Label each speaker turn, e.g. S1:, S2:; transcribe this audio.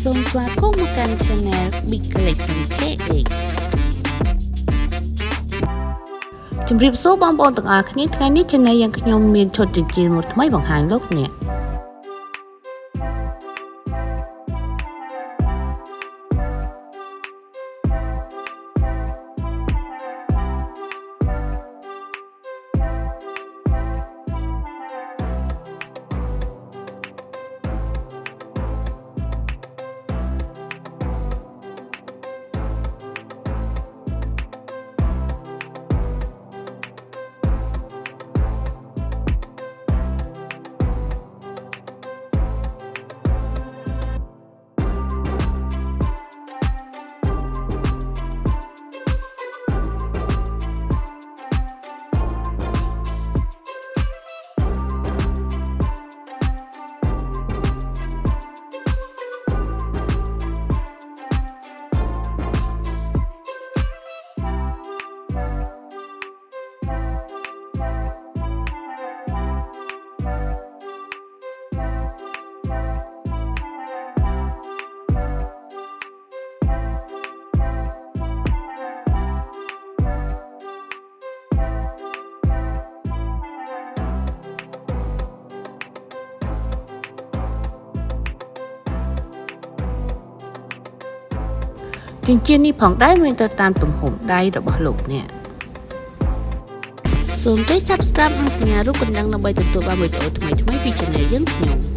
S1: សូមស្វាគមន៍មកកាន់ Channel Big Collection KA ជំរាបសួរបងប្អូនទាំងអស់គ្នាថ្ងៃនេះ Channel យើងខ្ញុំមានឈុតចិញ្ចៀនមួយថ្មីបង្ហាញលោកអ្នកចិញ្ចៀននេះផងដែរមានទៅតាមទំហំដៃរបស់លោកអ្នកសូមចុច Subscribe និងសញ្ញារូបកណ្ដឹងដើម្បីទទួលបានវីដេអូថ្មីៗពី Channel យើងខ្ញុំ